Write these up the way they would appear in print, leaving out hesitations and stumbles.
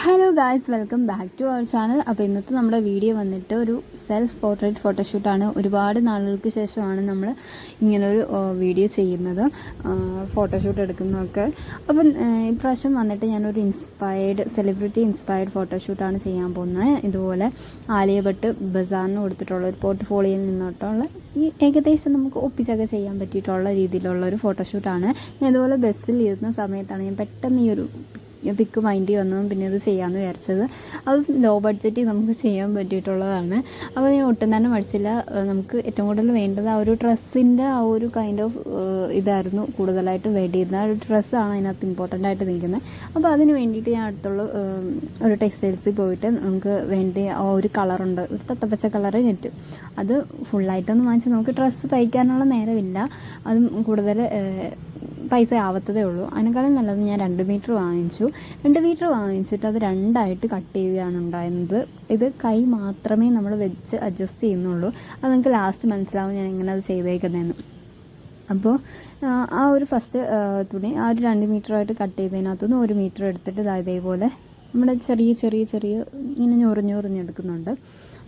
Hello guys, welcome back to our channel. അപ്പോൾ ഇന്നത്തെ നമ്മുടെ വീഡിയോ വന്നിട്ട് ഒരു സെൽഫ് പോർട്രേറ്റ് ഫോട്ടോഷൂട്ടാണ്. ഒരുപാട് നാളുകൾക്ക് ശേഷമാണ് നമ്മൾ ഇങ്ങനൊരു വീഡിയോ ചെയ്യുന്നത്, ഫോട്ടോഷൂട്ട് എടുക്കുന്നതൊക്കെ. അപ്പം ഇപ്രാവശ്യം വന്നിട്ട് ഞാനൊരു സെലിബ്രിറ്റി ഇൻസ്പയർഡ് ഫോട്ടോഷൂട്ടാണ് ചെയ്യാൻ പോകുന്നത്. ഇതുപോലെ ആലിയ ഭട്ട് ബസാറിന് കൊടുത്തിട്ടുള്ള ഒരു പോർട്ട്ഫോളിയോയിൽ നിന്നോട്ടുള്ള ഏകദേശം നമുക്ക് ഒപ്പിച്ചൊക്കെ ചെയ്യാൻ പറ്റിയിട്ടുള്ള രീതിയിലുള്ള ഒരു ഫോട്ടോഷൂട്ടാണ്. ഞാൻ ഇതുപോലെ ബസ്സിൽ ഇരുന്ന സമയത്താണ് ഞാൻ പെട്ടെന്ന് ഈ ഒരു പിക്ക് മൈൻഡ് വന്നതും പിന്നെ അത് ചെയ്യാമെന്ന് വിചാരിച്ചത്. അത് ലോ ബഡ്ജറ്റിൽ നമുക്ക് ചെയ്യാൻ പറ്റിയിട്ടുള്ളതാണ്. അപ്പോൾ ഞാൻ ഒട്ടും തന്നെ മടിച്ചില്ല. നമുക്ക് ഏറ്റവും കൂടുതൽ വേണ്ടത് ആ ഒരു ഡ്രസ്സിൻ്റെ ആ ഒരു കൈൻഡ് ഓഫ് ഇതായിരുന്നു കൂടുതലായിട്ട് വേണ്ടിയിരുന്നത്. ആ ഒരു ഡ്രസ്സാണ് അതിനകത്ത് ഇമ്പോർട്ടൻ്റ് ആയിട്ട് നിൽക്കുന്നത്. അപ്പോൾ അതിന് വേണ്ടിയിട്ട് ഞാൻ അടുത്തുള്ള ഒരു ടെക്സ്റ്റൈൽസിൽ പോയിട്ട് നമുക്ക് വേണ്ടി ആ ഒരു കളറുണ്ട്, ഒരു തത്തപ്പച്ച കളറ് നെറ്റ്, അത് ഫുള്ളായിട്ടൊന്നും വാങ്ങിച്ച് നമുക്ക് ഡ്രസ്സ് തയ്ക്കാനുള്ള നേരമില്ല. അതും കൂടുതൽ പൈസ ആവത്തതേ ഉള്ളൂ. അതിനേക്കാളും നല്ലത് ഞാൻ 2 മീറ്റർ വാങ്ങിച്ചു. 2 മീറ്റർ വാങ്ങിച്ചിട്ട് അത് 2ആയിട്ട് കട്ട് ചെയ്യുകയാണ് ഉണ്ടായിരുന്നത്. ഇത് കൈ മാത്രമേ നമ്മൾ വെച്ച് അഡ്ജസ്റ്റ് ചെയ്യുന്നുള്ളൂ. അത് നിങ്ങൾക്ക് ലാസ്റ്റ് മനസ്സിലാവും ഞാൻ എങ്ങനെ അത് ചെയ്തേക്കുന്നതെന്ന്. അപ്പോൾ ആ ഒരു ഫസ്റ്റ് തുണി ആ ഒരു 2 മീറ്ററായിട്ട് കട്ട് ചെയ്തതിനകത്തുനിന്ന് 1 മീറ്റർ എടുത്തിട്ട് ഇതേപോലെ നമ്മുടെ ചെറിയ ഇങ്ങനെ ഞൊറിഞ്ഞെടുക്കുന്നുണ്ട്.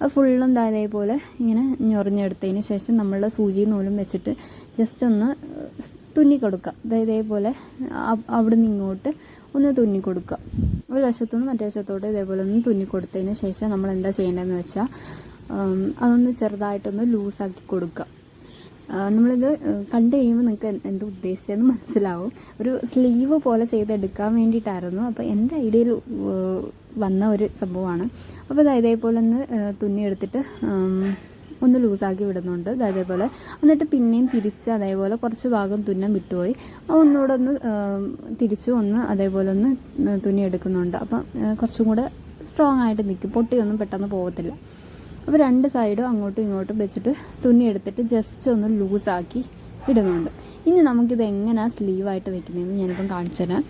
അത് ഫുള്ളും ഇതേപോലെ ഇങ്ങനെ ഞൊറിഞ്ഞെടുത്തതിന് ശേഷം നമ്മൾ സൂചി നൂലും വെച്ചിട്ട് ജസ്റ്റ് ഒന്ന് തുന്നി കൊടുക്കുക. ഇതേപോലെ അവിടെ നിന്ന് ഇങ്ങോട്ട് ഒന്ന് തുന്നി കൊടുക്കുക. ഒരു വശത്തുനിന്ന് മറ്റേ വശത്തോട്ട് ഇതേപോലെ ഒന്ന് തുന്നി കൊടുത്തതിന് ശേഷം നമ്മൾ എന്താ ചെയ്യേണ്ടതെന്ന് വെച്ചാൽ അതൊന്ന് ചെറുതായിട്ടൊന്ന് ലൂസാക്കി കൊടുക്കുക. നമ്മളിത് കണ്ടു കഴിയുമ്പോൾ നിങ്ങൾക്ക് എന്ത് ഉദ്ദേശിച്ചതെന്ന് മനസ്സിലാവും. ഒരു സ്ലീവ് പോലെ ചെയ്തെടുക്കാൻ വേണ്ടിയിട്ടായിരുന്നു. അപ്പോൾ എൻ്റെ ഐഡിയയിൽ വന്ന ഒരു സംഭവമാണ്. അപ്പോൾ ഇതേപോലെ ഒന്ന് തുന്നിയെടുത്തിട്ട് ഒന്ന് ലൂസാക്കി വിടുന്നുണ്ട് ഇതേപോലെ. എന്നിട്ട് പിന്നെയും തിരിച്ച് അതേപോലെ കുറച്ച് ഭാഗം തുന്നാൻ വിട്ടുപോയി. ഒന്നുകൂടെ ഒന്ന് തിരിച്ചു അതേപോലെ ഒന്ന് തുന്നിയെടുക്കുന്നുണ്ട്. അപ്പം കുറച്ചും കൂടെ സ്ട്രോങ് ആയിട്ട് നിൽക്കും, പൊട്ടിയൊന്നും പെട്ടെന്ന് പോകത്തില്ല. അപ്പോൾ 2 സൈഡും അങ്ങോട്ടും ഇങ്ങോട്ടും വെച്ചിട്ട് തുന്നിയെടുത്തിട്ട് ജസ്റ്റ് ഒന്ന് ലൂസാക്കി ഇടുന്നുണ്ട്. ഇനി നമുക്കിത് എങ്ങനെയാണ് സ്ലീവായിട്ട് വെക്കുന്നതെന്ന് ഞാനിപ്പം കാണിച്ചു തരാം.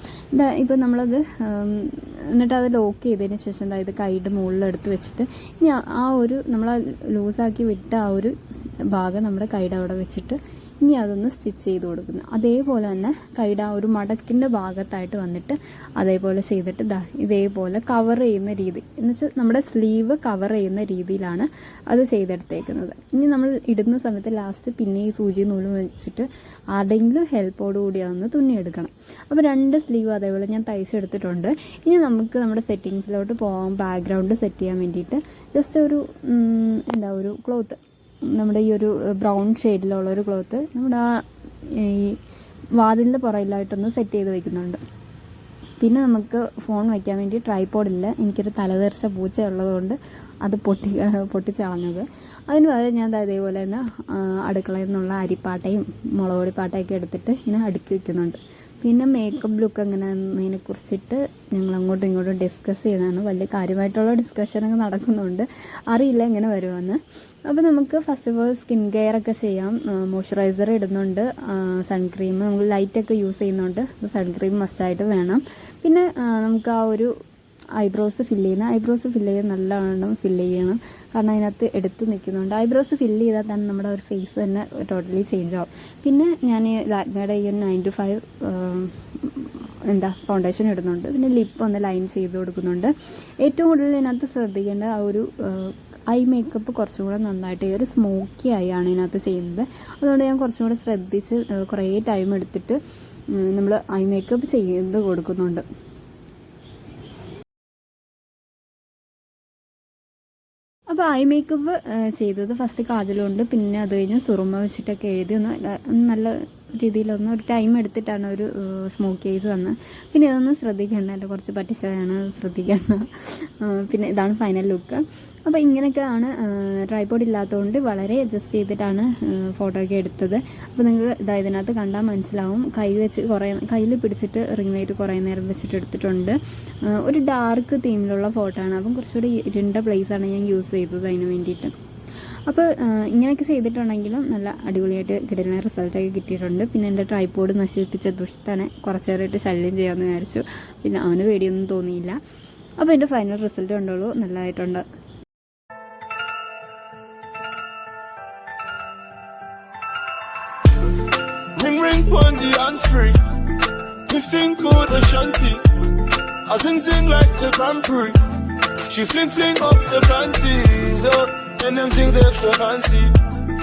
ഇപ്പം നമ്മളത് എന്നിട്ട് അത് ലോക്ക് ചെയ്തതിന് ശേഷം ഇത് കൈയുടെ മുകളിലെടുത്ത് വെച്ചിട്ട് ഇനി ആ ഒരു നമ്മൾ ലൂസാക്കി വിട്ട ആ ഒരു ഭാഗം നമ്മുടെ കൈയുടെ അവിടെ വെച്ചിട്ട് ഇനി അതൊന്ന് സ്റ്റിച്ച് ചെയ്ത് കൊടുക്കുന്നു. അതേപോലെ തന്നെ കൈയുടെ ആ ഒരു മടക്കിൻ്റെ ഭാഗത്തായിട്ട് വന്നിട്ട് അതേപോലെ ചെയ്തിട്ട് ഇതേപോലെ കവർ ചെയ്യുന്ന രീതി, എന്നുവെച്ചാൽ നമ്മുടെ സ്ലീവ് കവർ ചെയ്യുന്ന രീതിയിലാണ് അത് ചെയ്തെടുത്തേക്കുന്നത്. ഇനി നമ്മൾ ഇടുന്ന സമയത്ത് ലാസ്റ്റ് പിന്നെ ഈ സൂചി നൂലും വെച്ചിട്ട് ആരുടെയെങ്കിലും ഹെൽപ്പോടുകൂടി അതൊന്ന് തുന്നിയെടുക്കണം. അപ്പോൾ 2 സ്ലീവ് അതേപോലെ ഞാൻ തയ്ച്ചെടുത്തിട്ടുണ്ട്. ഇനി നമുക്ക് നമ്മുടെ സെറ്റിങ്സിലോട്ട് പോകാം. ബാക്ക്ഗ്രൗണ്ട് സെറ്റ് ചെയ്യാൻ വേണ്ടിയിട്ട് ജസ്റ്റ് ഒരു ഒരു ക്ലോത്ത്, നമ്മുടെ ഈ ഒരു ബ്രൗൺ ഷെയ്ഡിലുള്ളൊരു ക്ലോത്ത് നമ്മുടെ ഈ വാതിലിൻ്റെ പുറയിലായിട്ടൊന്ന് സെറ്റ് ചെയ്ത് വയ്ക്കുന്നുണ്ട്. പിന്നെ നമുക്ക് ഫോൺ വയ്ക്കാൻ വേണ്ടി ട്രൈപോഡില്ല. എനിക്കൊരു തലതെറിച്ച പൂച്ച ഉള്ളതുകൊണ്ട് അത് പൊട്ടിച്ച് കളഞ്ഞത്. അതിന് പകരം ഞാൻ അതേപോലെ തന്നെ അടുക്കളയിൽ നിന്നുള്ള അരിപ്പാട്ടയും മുളക് പൊടി പാട്ടയൊക്കെ എടുത്തിട്ട് ഇങ്ങനെ അടുക്കി വയ്ക്കുന്നുണ്ട്. പിന്നെ മേക്കപ്പ് ലുക്ക് എങ്ങനെയാണെന്നതിനെ കുറിച്ചിട്ട് ഞങ്ങൾ അങ്ങോട്ടും ഇങ്ങോട്ടും ഡിസ്കസ് ചെയ്താണ്. വലിയ കാര്യമായിട്ടുള്ള ഡിസ്കഷനൊക്കെ നടക്കുന്നുണ്ട്, അറിയില്ല എങ്ങനെ വരുമെന്ന്. അപ്പോൾ നമുക്ക് first of all skin care ഒക്കെ ചെയ്യാം. മോയ്സ്ചറൈസർ ഇടുന്നുണ്ട്, സൺക്രീം, നമ്മൾ ലൈറ്റൊക്കെ യൂസ് ചെയ്യുന്നുണ്ട്. സൺക്രീം മസ്റ്റായിട്ട് വേണം. പിന്നെ നമുക്ക് ആ ഒരു ഐബ്രോസ് ഫില്ല് ചെയ്ത് നല്ലവണ്ണം ഫില്ല് ചെയ്യണം. കാരണം അതിനകത്ത് എടുത്ത് നിൽക്കുന്നുണ്ട്. ഐബ്രോസ് ഫില്ല് ചെയ്താൽ തന്നെ നമ്മുടെ ഒരു ഫേസ് തന്നെ ടോട്ടലി ചേഞ്ച് ആവും. പിന്നെ ഞാൻ ലാക്മേയുടെ ഈ 9-5 ഫൗണ്ടേഷൻ ഇടുന്നുണ്ട്. പിന്നെ ലിപ്പ് ഒന്ന് ലൈൻ ചെയ്ത് കൊടുക്കുന്നുണ്ട്. ഏറ്റവും കൂടുതൽ ഇതിനകത്ത് ശ്രദ്ധിക്കേണ്ട ആ ഒരു ഐ മേക്കപ്പ് കുറച്ചും കൂടെ നന്നായിട്ട് ഈ ഒരു സ്മോക്കി ആയി ആണ് ഇതിനകത്ത് ചെയ്യുന്നത്. അതുകൊണ്ട് ഞാൻ കുറച്ചും കൂടെ ശ്രദ്ധിച്ച് കുറേ ടൈം എടുത്തിട്ട് നമ്മൾ ഐ മേക്കപ്പ് ചെയ്ത് കൊടുക്കുന്നുണ്ട്. അപ്പോൾ ഐ മേക്കപ്പ് ചെയ്തത് ഫസ്റ്റ് കാജലുണ്ട്, പിന്നെ അത് കഴിഞ്ഞ് സുറുമ വെച്ചിട്ടൊക്കെ എഴുതി നല്ല രീതിയിലൊന്ന് ഒരു ടൈം എടുത്തിട്ടാണ് ഒരു സ്മോക്കി ഐസ് വന്നത്. പിന്നെ ഇതൊന്നും ശ്രദ്ധിക്കേണ്ട, എൻ്റെ കുറച്ച് പട്ടിശയാണ്, ശ്രദ്ധിക്കേണ്ട. പിന്നെ ഇതാണ് ഫൈനൽ ലുക്ക്. അപ്പോൾ ഇങ്ങനെയൊക്കെയാണ്. ട്രൈപോഡ് ഇല്ലാത്തതുകൊണ്ട് വളരെ അഡ്ജസ്റ്റ് ചെയ്തിട്ടാണ് ഫോട്ടോ ഒക്കെ എടുത്തത്. അപ്പോൾ നിങ്ങൾക്ക് ഇതിനകത്ത് കണ്ടാൽ മനസ്സിലാവും. കയ്യിൽ പിടിച്ചിട്ട് റിംഗ് ലൈറ്റ് കുറേ നേരം വെച്ചിട്ട് എടുത്തിട്ടുണ്ട്. ഒരു ഡാർക്ക് തീമിലുള്ള ഫോട്ടോ ആണ്. അപ്പം കുറച്ചുകൂടി ഇരുണ്ട പ്ലേസാണ് ഞാൻ യൂസ് ചെയ്തത് അതിന് വേണ്ടിയിട്ട്. അപ്പോൾ ഇങ്ങനെയൊക്കെ ചെയ്തിട്ടുണ്ടെങ്കിലും നല്ല അടിപൊളിയായിട്ട് കിട്ടുന്ന റിസൾട്ടൊക്കെ കിട്ടിയിട്ടുണ്ട്. പിന്നെ എൻ്റെ ട്രൈപോഡ് നശിപ്പിച്ച ദുഷ്ടനെ കുറച്ചേരമായിട്ട് ശല്യം ചെയ്യാമെന്ന് വിചാരിച്ചു. പിന്നെ അവന് പേടിയൊന്നും തോന്നിയില്ല. അപ്പോൾ എൻ്റെ ഫൈനൽ റിസൾട്ട് കണ്ടോളൂ, നല്ലതായിട്ടുണ്ട്. Ring ring pon the answering. 15 code Ashanti. I sing like the Grand Prix. She fling off the panties, oh, and them things extra fancy.